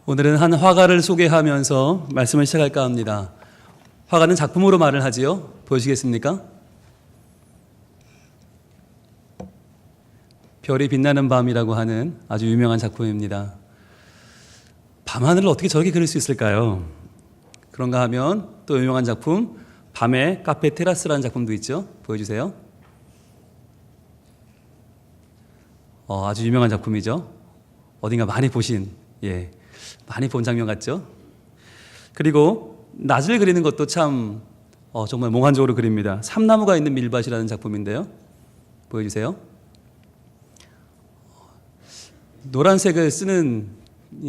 오늘은 한 화가를 소개하면서 말씀을 시작할까 합니다. 화가는 작품으로 말을 하지요. 보시겠습니까? 별이 빛나는 밤이라고 하는 아주 유명한 작품입니다. 밤하늘을 어떻게 저렇게 그릴 수 있을까요? 그런가 하면 또 유명한 작품 밤의 카페 테라스라는 작품도 있죠. 보여주세요. 아주 유명한 작품이죠. 어딘가 많이 보신, 많이 본 장면 같죠? 그리고 낮을 그리는 것도 참 정말 몽환적으로 그립니다. 삼나무가 있는 밀밭이라는 작품인데요. 보여주세요. 노란색을 쓰는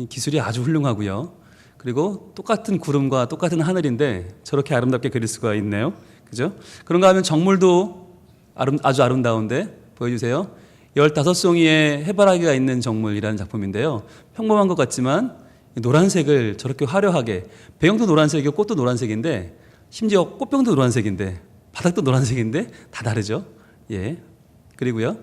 기술이 아주 훌륭하고요. 그리고 똑같은 구름과 똑같은 하늘인데 저렇게 아름답게 그릴 수가 있네요. 그죠? 그런가 하면 정물도 아주 아름다운데 보여주세요. 15송이의 해바라기가 있는 정물이라는 작품인데요. 평범한 것 같지만 노란색을 저렇게 화려하게, 배경도 노란색이고 꽃도 노란색인데 심지어 꽃병도 노란색인데 바닥도 노란색인데 다 다르죠. 그리고요.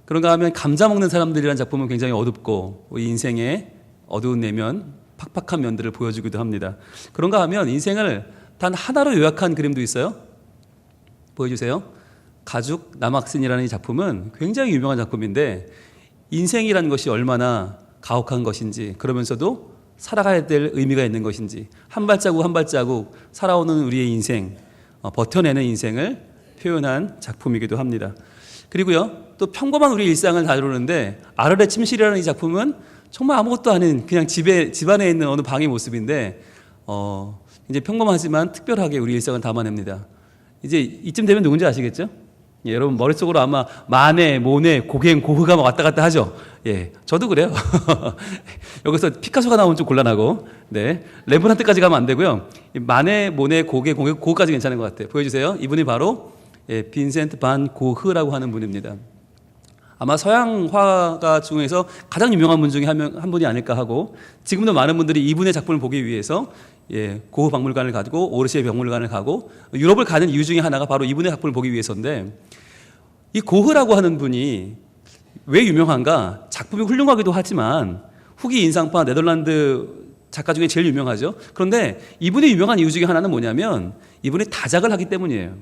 그런가 하면 감자 먹는 사람들이라는 작품은 굉장히 어둡고 우리 인생의 어두운 내면, 팍팍한 면들을 보여주기도 합니다. 그런가 하면 인생을 단 하나로 요약한 그림도 있어요. 보여주세요. 가죽 남학신이라는 이 작품은 굉장히 유명한 작품인데 인생이라는 것이 얼마나 가혹한 것인지, 그러면서도 살아가야 될 의미가 있는 것인지, 한 발자국 한 발자국 살아오는 우리의 인생, 버텨내는 인생을 표현한 작품이기도 합니다. 그리고요, 또 평범한 우리 일상을 다루는데 아르레 침실이라는 이 작품은 정말 아무것도 아닌 그냥 집안에 있는 어느 방의 모습인데 이제 평범하지만 특별하게 우리 일상을 담아냅니다. 이제 이쯤 되면 누군지 아시겠죠? 여러분 머릿속으로 아마 마네, 모네, 고갱, 고흐가 막 왔다 갔다 하죠. 저도 그래요. 여기서 피카소가 나오면 좀 곤란하고, 렘브란트까지 가면 안 되고요. 마네, 모네, 고갱, 고흐까지 괜찮은 것 같아요. 보여주세요. 이분이 바로 빈센트 반 고흐라고 하는 분입니다. 아마 서양 화가 중에서 가장 유명한 분 중에 한 분이 아닐까 하고, 지금도 많은 분들이 이분의 작품을 보기 위해서 고흐 박물관을 가고 오르시에 박물관을 가고 유럽을 가는 이유 중에 하나가 바로 이분의 작품을 보기 위해서인데, 이 고흐라고 하는 분이 왜 유명한가? 작품이 훌륭하기도 하지만 후기 인상파 네덜란드 작가 중에 제일 유명하죠. 그런데 이분이 유명한 이유 중에 하나는 뭐냐면 이분이 다작을 하기 때문이에요.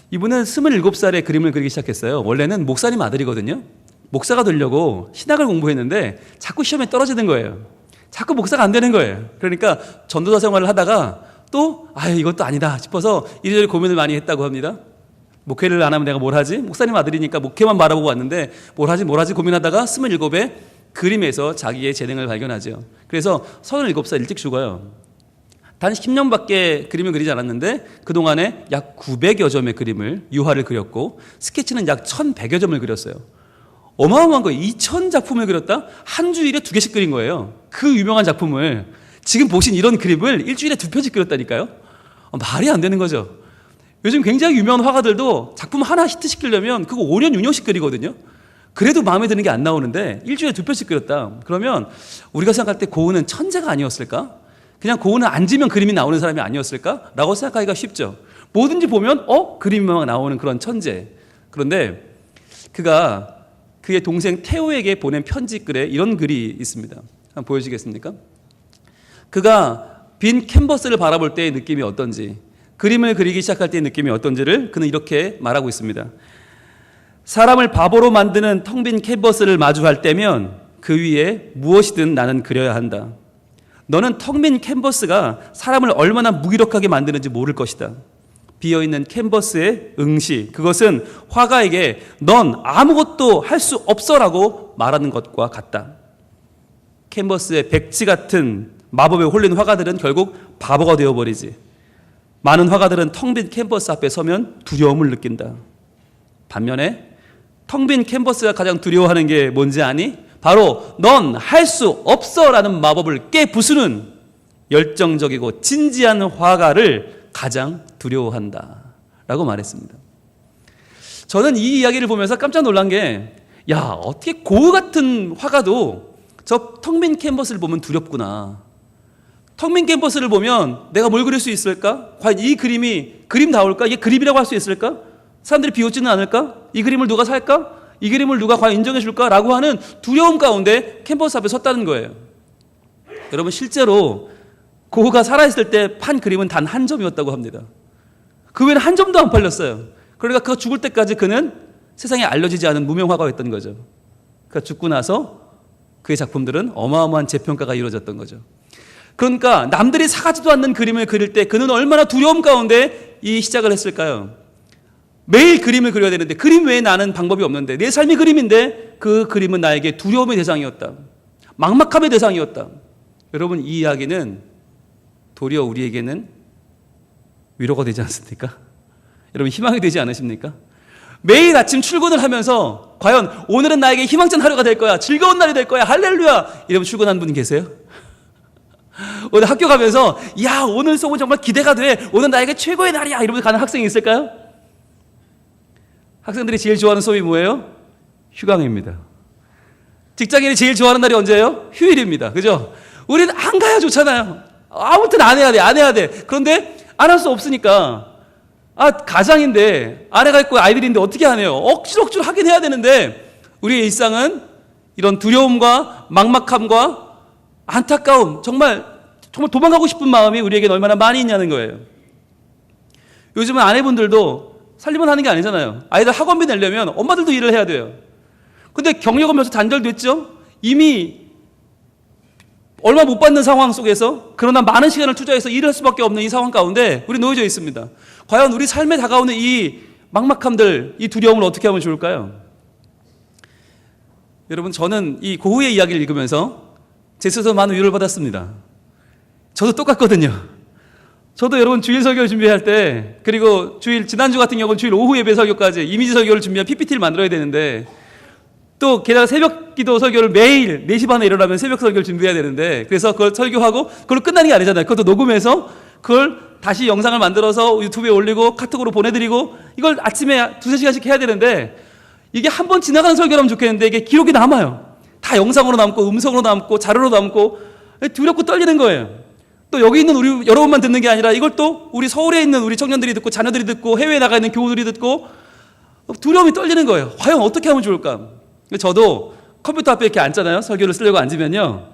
이분은 27살에 그림을 그리기 시작했어요. 원래는 목사님 아들이거든요. 목사가 되려고 신학을 공부했는데 자꾸 시험에 떨어지는 거예요. 자꾸 목사가 안 되는 거예요. 그러니까 전도사 생활을 하다가 또 이것도 아니다 싶어서 이리저리 고민을 많이 했다고 합니다. 목회를 안 하면 내가 뭘 하지? 목사님 아들이니까 목회만 바라보고 왔는데 뭘 하지 고민하다가 27에 그림에서 자기의 재능을 발견하죠. 그래서 37살 일찍 죽어요. 단 10년밖에 그림을 그리지 않았는데 그동안에 약 900여 점의 그림을, 유화를 그렸고 스케치는 약 1100여 점을 그렸어요. 어마어마한 거예요. 2000작품을 그렸다? 한 주일에 2개씩 그린 거예요. 그 유명한 작품을, 지금 보신 이런 그림을 일주일에 2편씩 그렸다니까요. 말이 안 되는 거죠. 요즘 굉장히 유명한 화가들도 작품 하나 히트시키려면 그거 5년, 6년씩 그리거든요. 그래도 마음에 드는 게 안 나오는데 일주일에 2편씩 그렸다. 그러면 우리가 생각할 때 고흐는 천재가 아니었을까? 그냥 고흐는 앉으면 그림이 나오는 사람이 아니었을까? 라고 생각하기가 쉽죠. 뭐든지 보면 그림이 막 나오는 그런 천재. 그런데 그가 그의 동생 테오에게 보낸 편지글에 이런 글이 있습니다. 한번 보여주시겠습니까? 그가 빈 캔버스를 바라볼 때의 느낌이 어떤지, 그림을 그리기 시작할 때의 느낌이 어떤지를 그는 이렇게 말하고 있습니다. 사람을 바보로 만드는 텅 빈 캔버스를 마주할 때면 그 위에 무엇이든 나는 그려야 한다. 너는 텅 빈 캔버스가 사람을 얼마나 무기력하게 만드는지 모를 것이다. 비어있는 캔버스의 응시, 그것은 화가에게 넌 아무것도 할 수 없어라고 말하는 것과 같다. 캔버스의 백지 같은 마법에 홀린 화가들은 결국 바보가 되어버리지. 많은 화가들은 텅 빈 캔버스 앞에 서면 두려움을 느낀다. 반면에 텅 빈 캔버스가 가장 두려워하는 게 뭔지 아니? 바로 넌 할 수 없어라는 마법을 깨부수는 열정적이고 진지한 화가를 가장 두려워한다 라고 말했습니다. 저는 이 이야기를 보면서 깜짝 놀란 게, 어떻게 고흐 같은 화가도 저 텅 빈 캔버스를 보면 두렵구나. 텅 빈 캔버스를 보면 내가 뭘 그릴 수 있을까? 과연 이 그림이 그림다울까? 이게 그림이라고 할 수 있을까? 사람들이 비웃지는 않을까? 이 그림을 누가 살까? 이 그림을 누가 과연 인정해 줄까라고 하는 두려움 가운데 캔버스 앞에 섰다는 거예요. 여러분, 실제로 고흐가 살아있을 때 판 그림은 단 한 점이었다고 합니다. 그 외에는 한 점도 안 팔렸어요. 그러니까 그가 죽을 때까지 그는 세상에 알려지지 않은 무명 화가였던 거죠. 그가 죽고 나서 그의 작품들은 어마어마한 재평가가 이루어졌던 거죠. 그러니까 남들이 사가지도 않는 그림을 그릴 때 그는 얼마나 두려움 가운데 이 시작을 했을까요? 매일 그림을 그려야 되는데 그림 외에 나는 방법이 없는데 내 삶이 그림인데 그 그림은 나에게 두려움의 대상이었다. 막막함의 대상이었다. 여러분, 이 이야기는 도리어 우리에게는 위로가 되지 않습니까? 여러분, 희망이 되지 않으십니까? 매일 아침 출근을 하면서 과연 오늘은 나에게 희망찬 하루가 될 거야, 즐거운 날이 될 거야, 할렐루야 이러면 출근하는 분 계세요? 오늘 학교 가면서 야, 오늘 수업은 정말 기대가 돼, 오늘 나에게 최고의 날이야 이러면서 가는 학생이 있을까요? 학생들이 제일 좋아하는 수업이 뭐예요? 휴강입니다. 직장인이 제일 좋아하는 날이 언제예요? 휴일입니다. 그죠? 우리는 안 가야 좋잖아요. 아무튼 안 해야 돼, 안 해야 돼. 그런데 안 할 수 없으니까, 가장인데 아내가 있고 아이들이 있는데 어떻게 하네요? 억지로 하긴 해야 되는데 우리의 일상은 이런 두려움과 막막함과 안타까움, 정말 도망가고 싶은 마음이 우리에게는 얼마나 많이 있냐는 거예요. 요즘은 아내분들도 살림을 하는 게 아니잖아요. 아이들 학원비 내려면 엄마들도 일을 해야 돼요. 근데 경력은 벌써 단절됐죠? 이미 얼마 못 받는 상황 속에서 그러나 많은 시간을 투자해서 일을 할 수밖에 없는 이 상황 가운데 우리 놓여져 있습니다. 과연 우리 삶에 다가오는 이 막막함들, 이 두려움을 어떻게 하면 좋을까요? 여러분, 저는 이 고흐의 이야기를 읽으면서 제 스스로 많은 위로를 받았습니다. 저도 똑같거든요. 저도 여러분 주일 설교를 준비할 때, 그리고 지난주 같은 경우는 주일 오후 예배 설교까지 이미지 설교를 준비한 PPT를 만들어야 되는데, 또 게다가 새벽 기도 설교를 매일 4시 반에 일어나면 새벽 설교를 준비해야 되는데, 그래서 그걸 설교하고 그걸로 끝나는 게 아니잖아요. 그것도 녹음해서 그걸 다시 영상을 만들어서 유튜브에 올리고 카톡으로 보내드리고 이걸 아침에 2-3시간씩 해야 되는데, 이게 한 번 지나가는 설교라면 좋겠는데 이게 기록이 남아요. 다 영상으로 남고 음성으로 남고 자료로 남고 두렵고 떨리는 거예요. 또 여기 있는 우리 여러분만 듣는 게 아니라 이걸 또 우리 서울에 있는 우리 청년들이 듣고 자녀들이 듣고 해외에 나가 있는 교우들이 듣고 두려움이 떨리는 거예요. 과연 어떻게 하면 좋을까? 저도 컴퓨터 앞에 이렇게 앉잖아요. 설교를 쓰려고 앉으면요,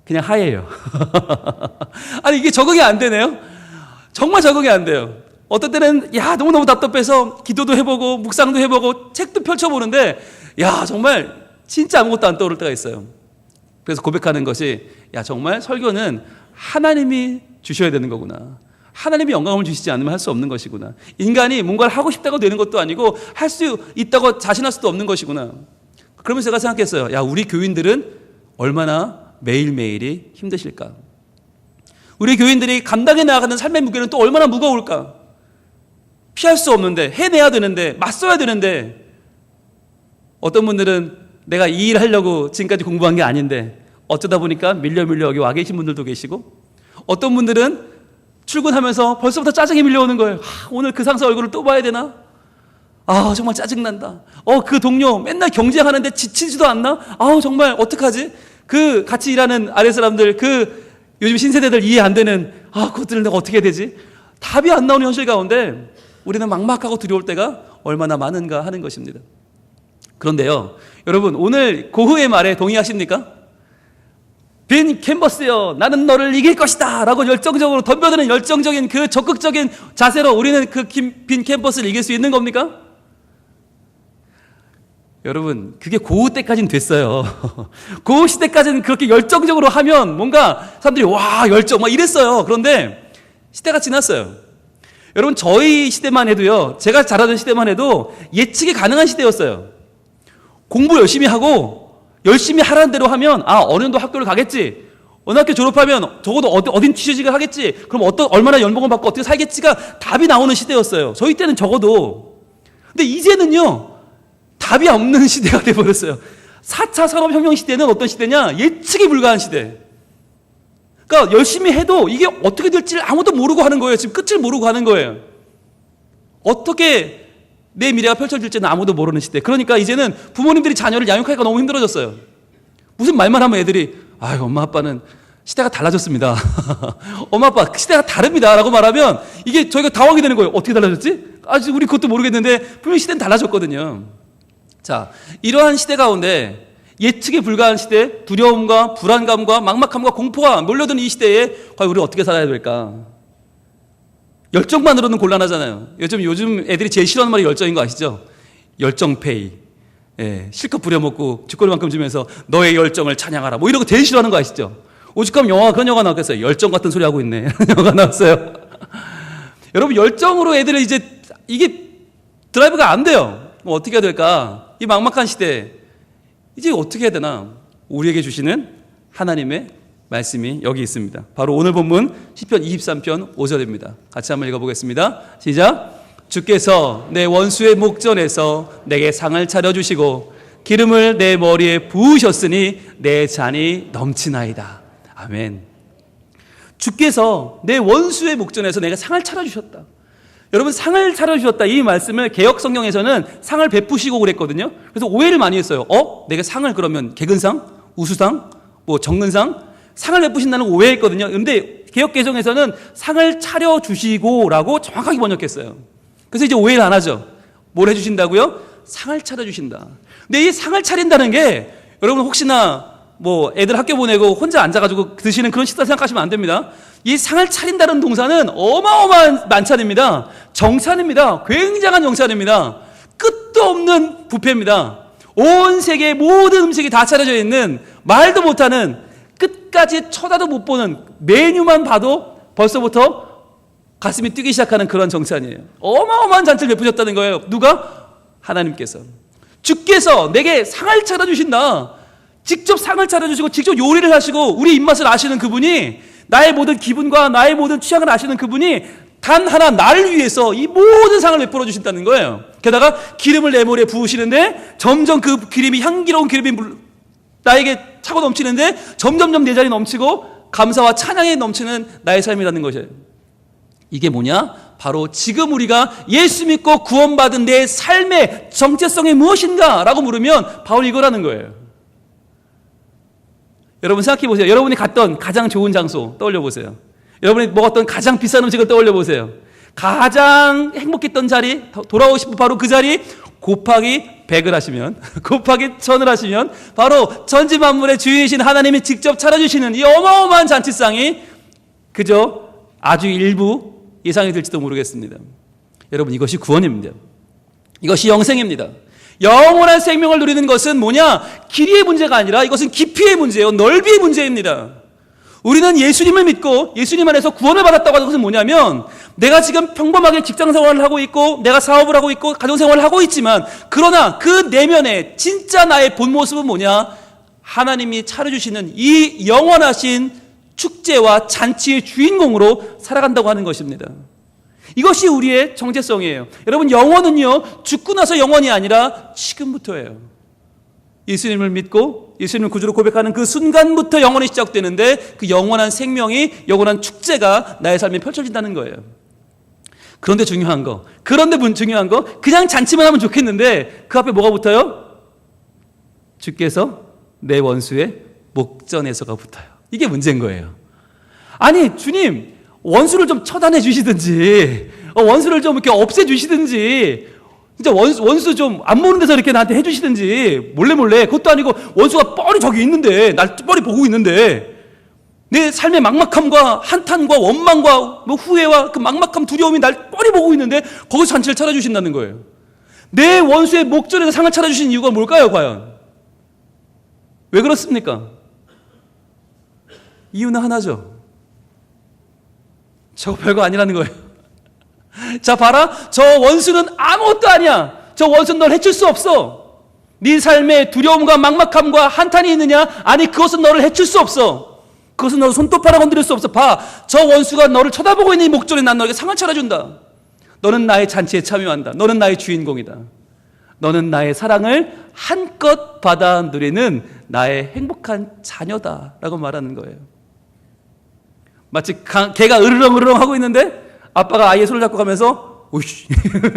그냥 하얘요. 아니, 이게 적응이 안 되네요. 정말 적응이 안 돼요. 어떤 때는 너무너무 답답해서 기도도 해보고 묵상도 해보고 책도 펼쳐보는데 정말 진짜 아무것도 안 떠오를 때가 있어요. 그래서 고백하는 것이, 정말 설교는 하나님이 주셔야 되는 거구나. 하나님이 영광을 주시지 않으면 할 수 없는 것이구나. 인간이 뭔가를 하고 싶다고 되는 것도 아니고 할 수 있다고 자신할 수도 없는 것이구나. 그러면서 제가 생각했어요. 우리 교인들은 얼마나 매일매일이 힘드실까? 우리 교인들이 감당해 나가는 삶의 무게는 또 얼마나 무거울까? 피할 수 없는데, 해내야 되는데, 맞서야 되는데, 어떤 분들은 내가 이 일 하려고 지금까지 공부한 게 아닌데 어쩌다 보니까 밀려 여기 와 계신 분들도 계시고, 어떤 분들은 출근하면서 벌써부터 짜증이 밀려오는 거예요. 오늘 그 상사 얼굴을 또 봐야 되나? 정말 짜증난다. 그 동료 맨날 경쟁하는데 지치지도 않나? 정말 어떡하지? 그 같이 일하는 아래 사람들, 요즘 신세대들 이해 안 되는 그것들을 내가 어떻게 해야 되지? 답이 안 나오는 현실 가운데 우리는 막막하고 두려울 때가 얼마나 많은가 하는 것입니다. 그런데요, 여러분, 오늘 고흐의 말에 동의하십니까? 빈 캔버스여, 나는 너를 이길 것이다 라고 열정적으로 덤벼드는 열정적인 그 적극적인 자세로 우리는 그 빈 캔버스를 이길 수 있는 겁니까? 여러분, 그게 고흐 때까지는 됐어요. 고흐 시대까지는 그렇게 열정적으로 하면 뭔가 사람들이 열정 막 이랬어요. 그런데 시대가 지났어요. 여러분, 저희 시대만 해도요, 제가 자라던 시대만 해도 예측이 가능한 시대였어요. 공부 열심히 하고 열심히 하라는 대로 하면 어느 정도 학교를 가겠지, 어느 학교 졸업하면 적어도 어딘 취직을 하겠지, 그럼 얼마나 연봉을 받고 어떻게 살겠지가 답이 나오는 시대였어요. 저희 때는 적어도. 근데 이제는요, 답이 없는 시대가 돼버렸어요. 4차 산업혁명 시대는 어떤 시대냐? 예측이 불가한 시대. 그러니까 열심히 해도 이게 어떻게 될지를 아무도 모르고 하는 거예요. 지금 끝을 모르고 하는 거예요. 어떻게 내 미래가 펼쳐질지는 아무도 모르는 시대. 그러니까 이제는 부모님들이 자녀를 양육하기가 너무 힘들어졌어요. 무슨 말만 하면 애들이 엄마 아빠는 시대가 달라졌습니다. 엄마 아빠 시대가 다릅니다 라고 말하면 이게 저희가 당황이 되는 거예요. 어떻게 달라졌지? 아직 우리 그것도 모르겠는데 분명히 시대는 달라졌거든요. 자, 이러한 시대 가운데 예측이 불가한 시대, 두려움과 불안감과 막막함과 공포가 몰려드는 이 시대에 과연 우리가 어떻게 살아야 될까? 열정만으로는 곤란하잖아요. 요즘 애들이 제일 싫어하는 말이 열정인 거 아시죠? 열정페이. 예, 실컷 부려먹고 쥐꼬리만큼 주면서 너의 열정을 찬양하라. 뭐 이런 거 제일 싫어하는 거 아시죠? 오죽하면 그런 영화 나왔겠어요. 열정 같은 소리 하고 있네. 영화 나왔어요. 여러분, 열정으로 애들을 이게 드라이브가 안 돼요. 뭐 어떻게 해야 될까? 이 막막한 시대. 이제 어떻게 해야 되나? 우리에게 주시는 하나님의 말씀이 여기 있습니다. 바로 오늘 본문 시편 23편 5절입니다. 같이 한번 읽어보겠습니다. 시작. 주께서 내 원수의 목전에서 내게 상을 차려주시고 기름을 내 머리에 부으셨으니 내 잔이 넘치나이다. 아멘. 주께서 내 원수의 목전에서 내가 상을 차려주셨다. 여러분, 상을 차려주셨다, 이 말씀을 개역 성경에서는 상을 베푸시고 그랬거든요. 그래서 오해를 많이 했어요. 내가 상을 그러면 개근상, 우수상, 뭐 정근상, 상을 베푸신다는 거 오해했거든요. 근데 개역 개정에서는 상을 차려주시고 라고 정확하게 번역했어요. 그래서 이제 오해를 안 하죠. 뭘 해주신다고요? 상을 차려주신다. 근데 이 상을 차린다는 게 여러분 혹시나 뭐 애들 학교 보내고 혼자 앉아가지고 드시는 그런 식사 생각하시면 안 됩니다. 이 상을 차린다는 동사는 어마어마한 만찬입니다. 정찬입니다. 굉장한 정찬입니다. 끝도 없는 뷔페입니다. 온 세계의 모든 음식이 다 차려져 있는, 말도 못하는, 끝까지 쳐다도 못 보는, 메뉴만 봐도 벌써부터 가슴이 뛰기 시작하는 그런 정찬이에요. 어마어마한 잔치를 베푸셨다는 거예요. 누가? 하나님께서. 주께서 내게 상을 차려주신다. 직접 상을 차려주시고 직접 요리를 하시고 우리 입맛을 아시는 그분이, 나의 모든 기분과 나의 모든 취향을 아시는 그분이 단 하나 나를 위해서 이 모든 상을 베풀어 주신다는 거예요. 게다가 기름을 내 머리에 부으시는데 점점 그 기름이, 향기로운 기름이 나에게 차고 넘치는데 점점점 내 잔이 넘치고 감사와 찬양이 넘치는 나의 삶이라는 것이에요. 이게 뭐냐? 바로 지금 우리가 예수 믿고 구원받은 내 삶의 정체성이 무엇인가? 라고 물으면 바로 이거라는 거예요. 여러분 생각해 보세요. 여러분이 갔던 가장 좋은 장소 떠올려 보세요. 여러분이 먹었던 가장 비싼 음식을 떠올려 보세요. 가장 행복했던 자리, 돌아오고 싶은 바로 그 자리, 곱하기 100을 하시면, 곱하기 1000을 하시면 바로 전지만물의 주인이신 하나님이 직접 차려주시는 이 어마어마한 잔치상이 그저 아주 일부 예상이 될지도 모르겠습니다. 여러분, 이것이 구원입니다. 이것이 영생입니다. 영원한 생명을 누리는 것은 뭐냐? 길이의 문제가 아니라 이것은 깊이의 문제예요. 넓이의 문제입니다. 우리는 예수님을 믿고 예수님 안에서 구원을 받았다고 하는 것은 뭐냐면, 내가 지금 평범하게 직장생활을 하고 있고 내가 사업을 하고 있고 가정생활을 하고 있지만, 그러나 그 내면에 진짜 나의 본 모습은 뭐냐? 하나님이 차려주시는 이 영원하신 축제와 잔치의 주인공으로 살아간다고 하는 것입니다. 이것이 우리의 정체성이에요. 여러분, 영원은요, 죽고 나서 영원이 아니라 지금부터예요. 예수님을 믿고 예수님을 구주로 고백하는 그 순간부터 영원이 시작되는데, 그 영원한 생명이, 영원한 축제가 나의 삶에 펼쳐진다는 거예요. 그런데 중요한 거, 그냥 잔치만 하면 좋겠는데 그 앞에 뭐가 붙어요? 주께서 내 원수의 목전에서가 붙어요. 이게 문제인 거예요. 아니, 주님, 원수를 좀 처단해 주시든지, 원수를 좀 이렇게 없애 주시든지, 진짜 원수 좀 안 보는 데서 이렇게 나한테 해 주시든지, 몰래, 그것도 아니고 원수가 뻔히 저기 있는데, 날 뻔히 보고 있는데, 내 삶의 막막함과 한탄과 원망과 뭐 후회와 그 막막함, 두려움이 날 뻔히 보고 있는데 거기서 잔치를 차려주신다는 거예요. 내 원수의 목전에서 상을 차려주신 이유가 뭘까요, 과연? 왜 그렇습니까? 이유는 하나죠. 저거 별거 아니라는 거예요. 자, 봐라. 저 원수는 아무것도 아니야. 저 원수는 널 해칠 수 없어. 네 삶에 두려움과 막막함과 한탄이 있느냐? 아니, 그것은 너를 해칠 수 없어. 그것은 너를 손톱 하나 건드릴 수 없어. 봐. 저 원수가 너를 쳐다보고 있는 이 목전에 난 너에게 상을 차려준다. 너는 나의 잔치에 참여한다. 너는 나의 주인공이다. 너는 나의 사랑을 한껏 받아 누리는 나의 행복한 자녀다. 라고 말하는 거예요. 마치 개가 으르렁으르렁 하고 있는데 아빠가 아이의 손을 잡고 가면서 오이씨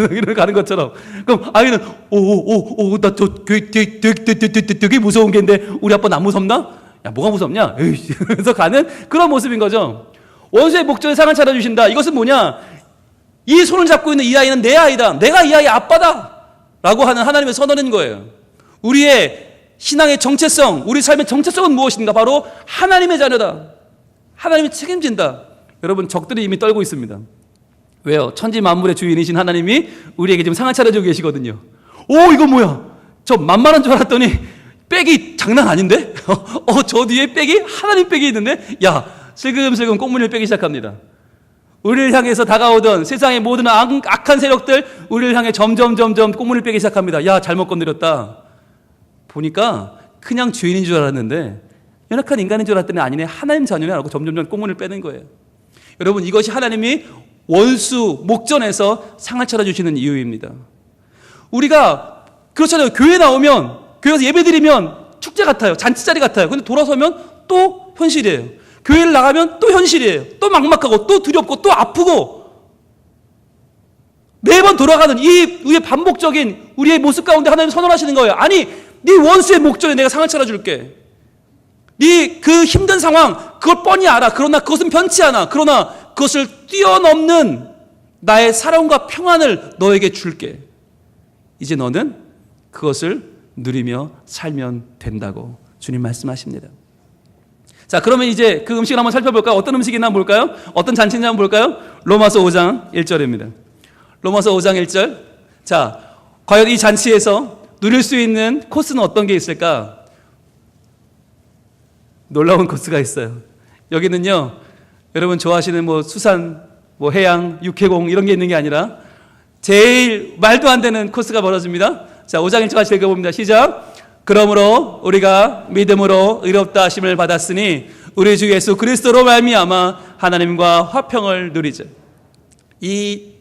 이렇게 가는 것처럼, 그럼 아이는 나 저 되게 무서운 개인데 우리 아빠는 안 무섭나? 야, 뭐가 무섭냐? 에이씨 그래서 가는 그런 모습인 거죠. 원수의 목전에 상을 차려주신다. 이것은 뭐냐? 이 손을 잡고 있는 이 아이는 내 아이다. 내가 이 아이의 아빠다. 라고 하는 하나님의 선언인 거예요. 우리의 신앙의 정체성, 우리 삶의 정체성은 무엇인가? 바로 하나님의 자녀다. 하나님이 책임진다. 여러분, 적들이 이미 떨고 있습니다. 왜요? 천지 만물의 주인이신 하나님이 우리에게 지금 상을 차려주고 계시거든요. 오, 이거 뭐야? 저 만만한 줄 알았더니 백이 장난 아닌데? 저 뒤에 백이 하나님 백이 있는데? 야, 슬금슬금 꽁무니를 빼기 시작합니다. 우리를 향해서 다가오던 세상의 모든 악한 세력들, 우리를 향해 점점 꽁무니를 빼기 시작합니다. 야, 잘못 건드렸다. 보니까 그냥 죄인인 줄 알았는데 연약한 인간인 줄 알았더니 아니네, 하나님 자녀네 하고 점점 꽁무니를 빼는 거예요. 여러분, 이것이 하나님이 원수 목전에서 상을 차려주시는 이유입니다. 우리가 그렇잖아요. 교회 나오면, 교회에서 예배드리면 축제 같아요. 잔치자리 같아요. 근데 돌아서면 또 현실이에요. 교회를 나가면 또 현실이에요. 또 막막하고 또 두렵고 또 아프고 매번 돌아가는 이 우리의 반복적인 우리의 모습 가운데 하나님 선언하시는 거예요. 아니, 네 원수의 목전에 내가 상을 차려줄게. 네 그 힘든 상황, 그걸 뻔히 알아. 그러나 그것은 변치 않아. 그러나 그것을 뛰어넘는 나의 사랑과 평안을 너에게 줄게. 이제 너는 그것을 누리며 살면 된다고 주님 말씀하십니다. 자, 그러면 이제 그 음식을 한번 살펴볼까요? 어떤 음식이나 볼까요? 어떤 잔치인지 한번 볼까요? 로마서 5장 1절입니다. 로마서 5장 1절. 자, 과연 이 잔치에서 누릴 수 있는 코스는 어떤 게 있을까? 놀라운 코스가 있어요. 여기는요, 여러분 좋아하시는 수산, 해양, 육해공 이런 게 있는 게 아니라 제일 말도 안 되는 코스가 벌어집니다. 자, 5장 1절 같이 읽어봅니다. 시작. 그러므로 우리가 믿음으로 의롭다 하심을 받았으니 우리 주 예수 그리스도로 말미암아 하나님과 화평을 누리자. 이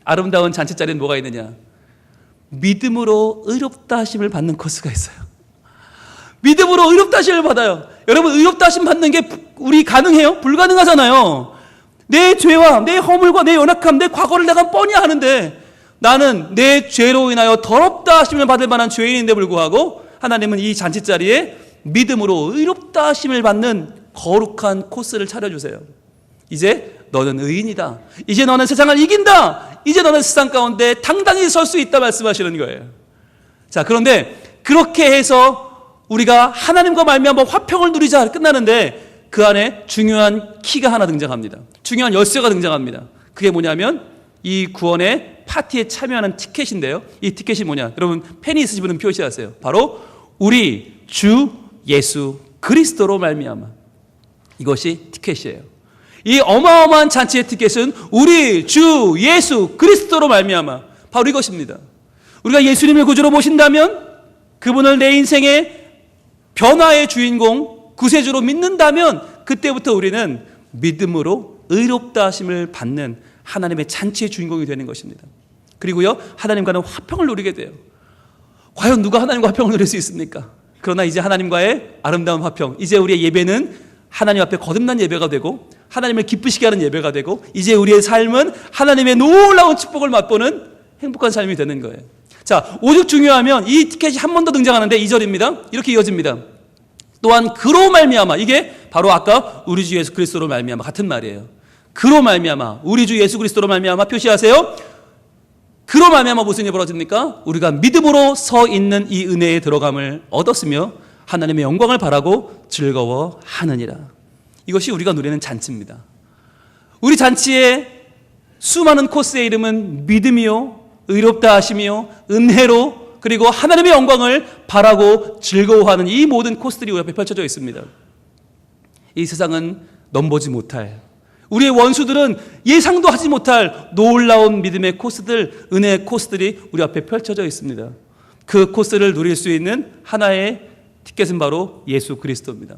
아름다운 잔치 자리는 뭐가 있느냐? 믿음으로 의롭다 하심을 받는 코스가 있어요. 믿음으로 의롭다 하심을 받아요. 여러분, 의롭다 하심 받는 게 우리 가능해요? 불가능하잖아요. 내 죄와 내 허물과 내 연약함, 내 과거를 내가 뻔히 아는데 나는 내 죄로 인하여 더럽다 하심을 받을 만한 죄인인데 불구하고 하나님은 이 잔치자리에 믿음으로 의롭다 하심을 받는 거룩한 코스를 차려주세요. 이제 너는 의인이다. 이제 너는 세상을 이긴다. 이제 너는 세상 가운데 당당히 설 수 있다 말씀하시는 거예요. 자, 그런데 그렇게 해서 우리가 하나님과 말미암아 화평을 누리자 끝나는데 그 안에 중요한 키가 하나 등장합니다. 중요한 열쇠가 등장합니다. 그게 뭐냐면 이 구원의 파티에 참여하는 티켓인데요. 이 티켓이 뭐냐? 여러분 펜이 있으신 분은 표시하세요. 바로 우리 주 예수 그리스도로 말미암아. 이것이 티켓이에요. 이 어마어마한 잔치의 티켓은 우리 주 예수 그리스도로 말미암아. 바로 이것입니다. 우리가 예수님을 구주로 모신다면, 그분을 내 인생의 변화의 주인공, 구세주로 믿는다면 그때부터 우리는 믿음으로 의롭다 하심을 받는 하나님의 잔치의 주인공이 되는 것입니다. 그리고요, 하나님과는 화평을 누리게 돼요. 과연 누가 하나님과 화평을 누릴 수 있습니까? 그러나 이제 하나님과의 아름다운 화평, 이제 우리의 예배는 하나님 앞에 거듭난 예배가 되고 하나님을 기쁘시게 하는 예배가 되고 이제 우리의 삶은 하나님의 놀라운 축복을 맛보는 행복한 삶이 되는 거예요. 자, 오직 중요하면 이 티켓이 한 번 더 등장하는데 2절입니다. 이렇게 이어집니다. 또한 그로 말미암아, 이게 바로 아까 우리 주 예수 그리스도로 말미암아 같은 말이에요. 그로 말미암아, 우리 주 예수 그리스도로 말미암아 표시하세요. 그로 말미암아 무슨 일이 벌어집니까? 우리가 믿음으로 서 있는 이 은혜에 들어감을 얻었으며 하나님의 영광을 바라고 즐거워하느니라. 이것이 우리가 누리는 잔치입니다. 우리 잔치의 수많은 코스의 이름은 믿음이요, 의롭다 하심이요, 은혜로, 그리고 하나님의 영광을 바라고 즐거워하는 이 모든 코스들이 우리 앞에 펼쳐져 있습니다. 이 세상은 넘보지 못할, 우리의 원수들은 예상도 하지 못할 놀라운 믿음의 코스들, 은혜의 코스들이 우리 앞에 펼쳐져 있습니다. 그 코스를 누릴 수 있는 하나의 티켓은 바로 예수 그리스도입니다.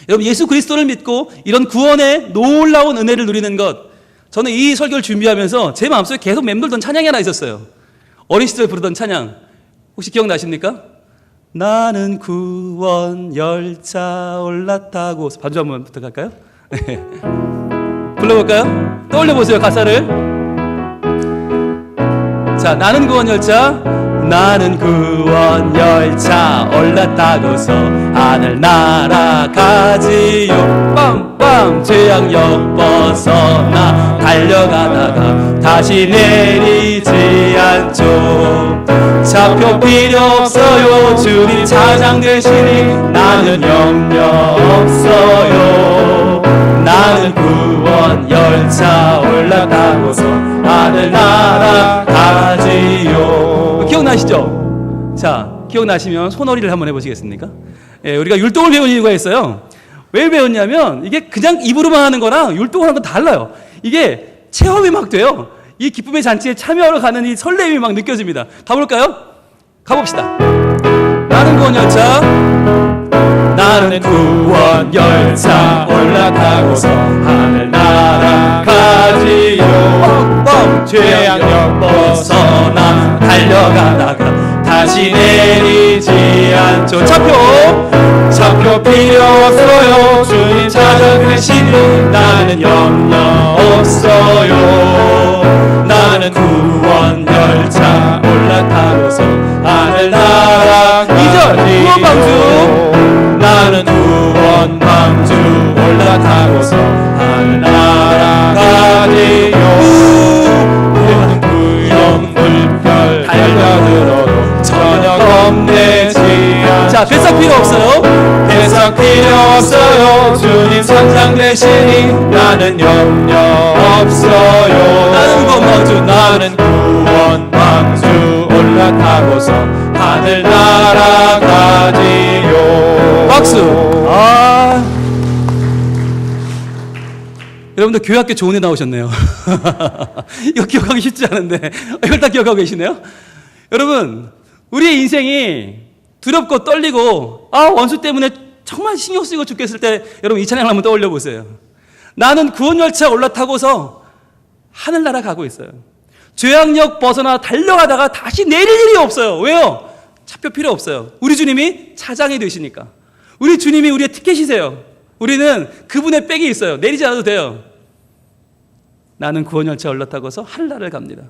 여러분, 예수 그리스도를 믿고 이런 구원의 놀라운 은혜를 누리는 것, 저는 이 설교를 준비하면서 제 마음속에 계속 맴돌던 찬양이 하나 있었어요. 어린 시절 부르던 찬양, 혹시 기억나십니까? 나는 구원 열차 올라타고. 반주 한번 부탁할까요? 불러볼까요? 떠올려보세요, 가사를. 자, 나는 구원 열차, 나는 구원 열차 올라타고서 하늘 날아가지요. 빵빵 죄악역 벗어나 달려가다가 다시 내리지 않죠. 좌표 필요 없어요. 주님 차장 되시니 나는 염려 없어요. 나는 구원 열차 올라타고서 하늘 날아가지요. 기억나시죠? 자, 기억나시면 손허리를 한번 해보시겠습니까? 예, 우리가 율동을 배운 이유가 있어요. 왜 배웠냐면 이게 그냥 입으로만 하는 거랑 율동을 하는 건 달라요. 이게 체험이 막 돼요. 이 기쁨의 잔치에 참여하러 가는 이 설렘이 막 느껴집니다. 가볼까요? 가봅시다. 나는 구원 열차, 나는 구원 열차 올라타고서 하늘 날아가지요. 죄악역 벗어나 달려가다가 다시 내리지 않죠. 차표 필요 없어요. 주님 찾아계시니 나는 염려 없어요. 나는 구원 열차 올라타고서 하늘 날아가지요. 구원 방주, 나는 구원 방주 올라타고서 하늘 날아가지요. 나는 구름 물결 달려들어도 전혀 겁내지 않죠. 자, 뱃삭 필요 없어요. 뱃삭 필요 없어요. 주님 선장 되시니 나는 염려 없어요. 나는 구원 방주, 나는 구원 방주 올라타고서 하늘 날아가지요. 박수. 여러분들 교회학교 좋은 애 나오셨네요. 이거 기억하기 쉽지 않은데 이걸 다 기억하고 계시네요. 여러분, 우리의 인생이 두렵고 떨리고 원수 때문에 정말 신경 쓰이고 죽겠을 때 여러분 이 찬양을 한번 떠올려 보세요. 나는 구원열차 올라타고서 하늘나라 가고 있어요. 죄악역 벗어나 달려가다가 다시 내릴 일이 없어요. 왜요? 차표 필요 없어요. 우리 주님이 차장이 되시니까. 우리 주님이 우리의 티켓이세요. 우리는 그분의 백이 있어요. 내리지 않아도 돼요. 나는 구원열차 올라타고서 하늘나라를 갑니다.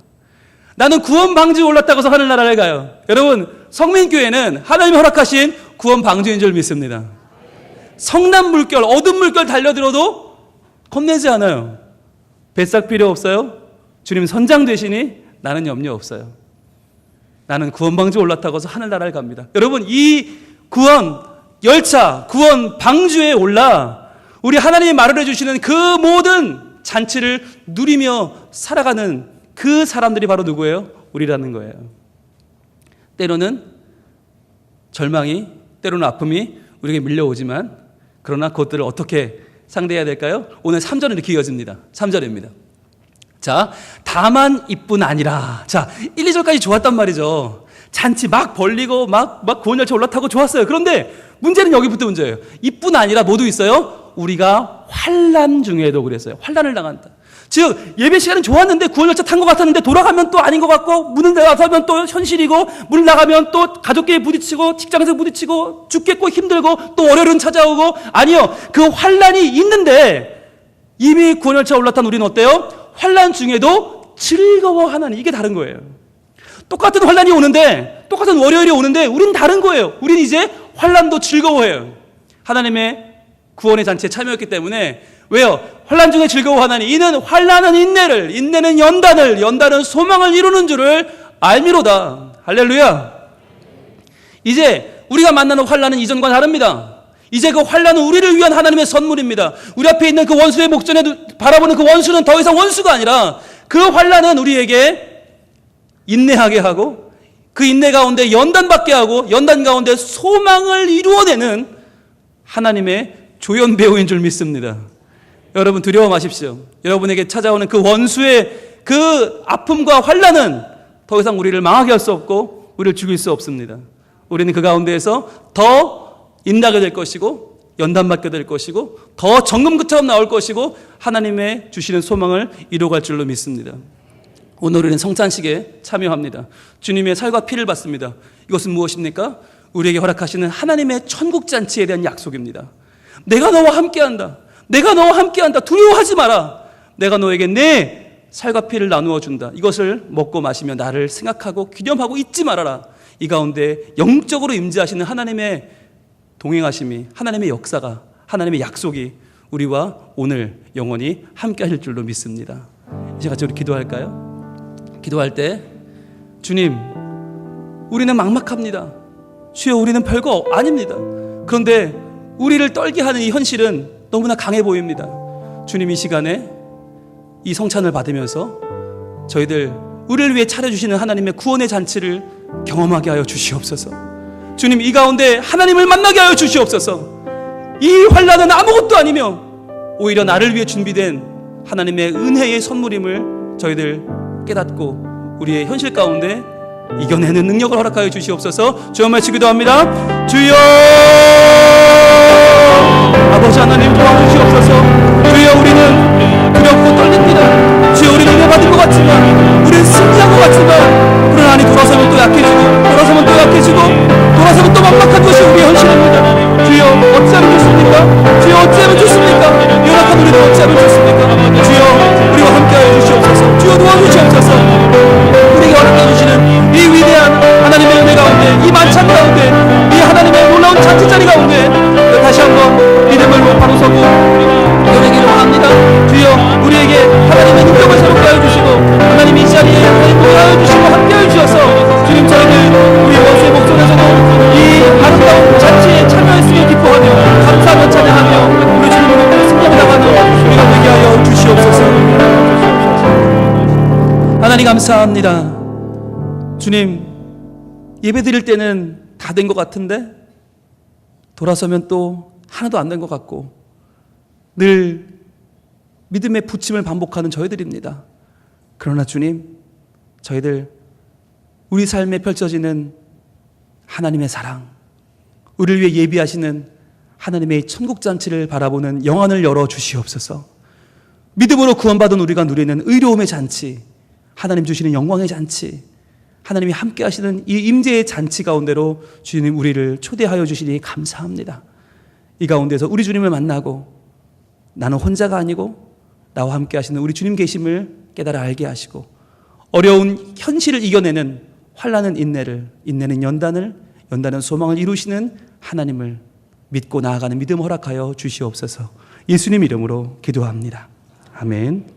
나는 구원 방주 올라타고서 하늘나라를 가요. 여러분, 성민교회는 하나님이 허락하신 구원 방주인 줄 믿습니다. 성난 물결, 어둠 물결 달려들어도 겁내지 않아요. 뱃삭 필요 없어요. 주님 선장 되시니 나는 염려 없어요. 나는 구원 방주 올라타고서 하늘나라를 갑니다. 여러분, 이 구원 열차, 구원 방주에 올라 우리 하나님이 마련해 주시는 그 모든 잔치를 누리며 살아가는 그 사람들이 바로 누구예요? 우리라는 거예요. 때로는 절망이, 때로는 아픔이 우리에게 밀려오지만 그러나 그것들을 어떻게 상대해야 될까요? 오늘 3절은 이렇게 이어집니다. 3절입니다. 자, 다만 이뿐 아니라. 자, 1, 2절까지 좋았단 말이죠. 잔치 막 벌리고 막 구원열차 올라타고 좋았어요. 그런데 문제는 여기부터 문제예요. 이뿐 아니라 뭐도 있어요? 우리가 환난 중에도 그랬어요. 환난을 당한다. 즉 예배 시간은 좋았는데 구원열차 탄 것 같았는데 돌아가면 또 아닌 것 같고 문을 나가면 또 현실이고 문을 나가면 또 가족끼리 부딪히고 직장에서 부딪히고 죽겠고 힘들고 또 월요일은 찾아오고 아니요. 그 환난이 있는데 이미 구원열차 올라탄 우리는 어때요? 환난 중에도 즐거워하는 이게 다른 거예요. 똑같은 환난이 오는데 똑같은 월요일이 오는데 우린 다른 거예요. 우린 이제 환난도 즐거워해요. 하나님의 구원의 잔치에 참여했기 때문에 왜요? 환난 중에 즐거워하나니 이는 환난은 인내를, 인내는 연단을, 연단은 소망을 이루는 줄을 알미로다. 할렐루야. 이제 우리가 만나는 환난은 이전과 다릅니다. 이제 그 환난은 우리를 위한 하나님의 선물입니다. 우리 앞에 있는 그 원수의 목전에 바라보는 그 원수는 더 이상 원수가 아니라 그 환난은 우리에게 인내하게 하고 그 인내 가운데 연단받게 하고 연단 가운데 소망을 이루어내는 하나님의 조연 배우인 줄 믿습니다. 여러분 두려워 마십시오. 여러분에게 찾아오는 그 원수의 그 아픔과 환난은 더 이상 우리를 망하게 할 수 없고 우리를 죽일 수 없습니다. 우리는 그 가운데에서 더 인나게 될 것이고 연단받게 될 것이고 더 정금처럼 나올 것이고 하나님의 주시는 소망을 이루어갈 줄로 믿습니다. 오늘 우리는 성찬식에 참여합니다. 주님의 살과 피를 받습니다. 이것은 무엇입니까? 우리에게 허락하시는 하나님의 천국잔치에 대한 약속입니다. 내가 너와 함께한다. 내가 너와 함께한다. 두려워하지 마라. 내가 너에게 내 살과 피를 나누어 준다. 이것을 먹고 마시며 나를 생각하고 기념하고 잊지 말아라. 이 가운데 영적으로 임재하시는 하나님의 동행하심이, 하나님의 역사가, 하나님의 약속이 우리와 오늘 영원히 함께 하실 줄로 믿습니다. 이제 같이 우리 기도할까요? 기도할 때 주님, 우리는 막막합니다. 주여, 우리는 별거 아닙니다. 그런데 우리를 떨게 하는 이 현실은 너무나 강해 보입니다. 주님, 이 시간에 이 성찬을 받으면서 저희들 우리를 위해 차려주시는 하나님의 구원의 잔치를 경험하게 하여 주시옵소서. 주님, 이 가운데 하나님을 만나게 하여 주시옵소서. 이 환난은 아무것도 아니며 오히려 나를 위해 준비된 하나님의 은혜의 선물임을 저희들 깨닫고 우리의 현실 가운데 이겨내는 능력을 허락하여 주시옵소서. 주여 말씀 기도합니다. 주여, 아버지 하나님 도와주시옵소서. 주여, 우리는 두렵고 떨립니다. 주여, 우리는 은혜 받은 것 같지만, 우리는 승리한 것 같지만, 그러나 아니 돌아서면 또 약해지고, 돌아서면 또 약해지고, 돌아서면 또 막막한 것이 우리의 현실입니다. 주여, 어찌하면 좋습니까? 주여, 어찌하면 좋습니까? 연약한 우리도 어찌하면 좋습니까? 주여, 우리와 함께하여 주시옵소서. 주여, 도와주시옵소서. 우리에게 허락해 주시는 이 위대한 하나님의 은혜 가운데, 이 만찬 가운데, 이 하나님의 놀라운 잔치자리 가운데 다시 한번 믿음으로 바로 서고 이겨내기를 원합니다. 주여, 우리에게 하나님의 능력을 새롭게 하여 주시고, 하나님 이 자리에 행복을 하여 주시고 함께 하여 주셔서 주님, 저희들 우리 원수의 목전에서도 이 아름다운 잔치에 참여했으며 기뻐하며 감사하며 찬양하며 우리 주님으로 승리를 나가는 우리가 되게 하여 주시옵소서. 하나님 감사합니다. 주님, 예배 드릴 때는 다 된 것 같은데 돌아서면 또 하나도 안 된 것 같고 늘 믿음의 부침을 반복하는 저희들입니다. 그러나 주님, 저희들 우리 삶에 펼쳐지는 하나님의 사랑, 우리를 위해 예비하시는 하나님의 천국잔치를 바라보는 영안을 열어 주시옵소서. 믿음으로 구원받은 우리가 누리는 의로움의 잔치, 하나님 주시는 영광의 잔치, 하나님이 함께 하시는 이 임재의 잔치 가운데로 주님 우리를 초대하여 주시니 감사합니다. 이 가운데서 우리 주님을 만나고 나는 혼자가 아니고 나와 함께 하시는 우리 주님 계심을 깨달아 알게 하시고 어려운 현실을 이겨내는 환난은 인내를, 인내는 연단을, 연단은 소망을 이루시는 하나님을 믿고 나아가는 믿음 허락하여 주시옵소서. 예수님 이름으로 기도합니다. 아멘.